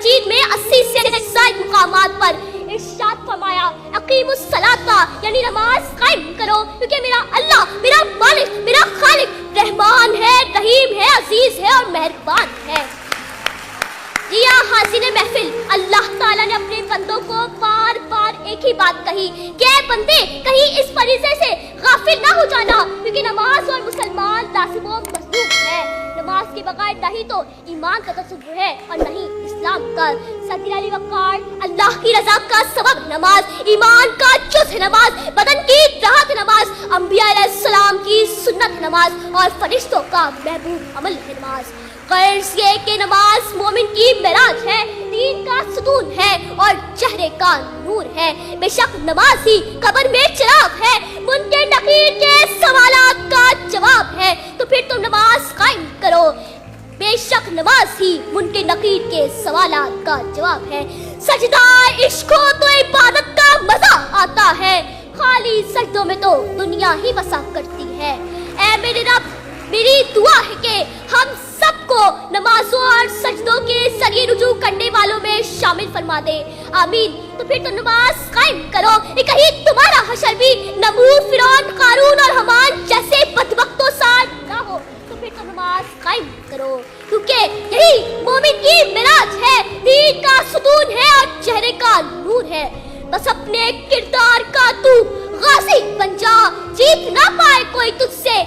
مجید میں 80 سے زائد مقامات پر ارشاد فرمایا اقیموا یعنی نماز قائم کرو، کیونکہ میرا اللہ، میرا مالک، میرا خالق رحمان ہے، رحیم ہے، عزیز ہے اور مہربان ہے۔ جی ہاں حاضرین محفل، اللہ تعالیٰ نے اپنے بندوں کو بار بار ایک ہی بات کہی کہ اے بندے کہیں اس فریضے سے غافل نہ ہو جانا، کیونکہ نماز اور مسلمان لازم و مطلوب ہے۔ نماز کے بغیر نہ ہی تو ایمان کا تصور ہے اور نہ ہی اسلام کا۔ سید علی وقار، اللہ کی رضا کا سبب نماز، ایمان کا جز ہے نماز، بدن کی راحت ہے نماز، انبیاء علیہ السلام کی سنت ہے نماز اور فرشتوں کا محبوب عمل ہے نماز۔ غرض یہ کہ نماز مومن کی معراج ہے، دین کا ستون ہے اور چہرے کا نور ہے۔ بے شک نماز ہی قبر میں چراغ ہے، منکر نکیر کے سوالات کا جواب ہے، تو پھر تم نماز قائم کرو۔ بے شک نماز ہی منکر نکیر کے سوالات کا جواب ہے۔ سجدہ عشق ہو تو عبادت کا مزہ آتا ہے، خالی سجدوں میں تو دنیا ہی بسا کرتی ہے۔ اے میرے رب، میری دعا ہے کہ ہم سب کو نمازوں اور سجدوں کے ذریعے رجوع کرنے والوں میں شامل فرما دے، آمین۔ تو پھر تو نماز قائم کرو، کہیں تمہارا حشر بھی نمرود، فرعون، قارون اور حمان جیسے بدبختوں ساتھ نہ ہو۔ تو پھر تو نماز قائم کرو، کیونکہ یہی مومن کی معراج ہے، دین کا ستون ہے اور چہرے کا نور ہے۔ بس اپنے کردار کا تو غازی بن جا، جیت نہ پائے کوئی تجھ سے،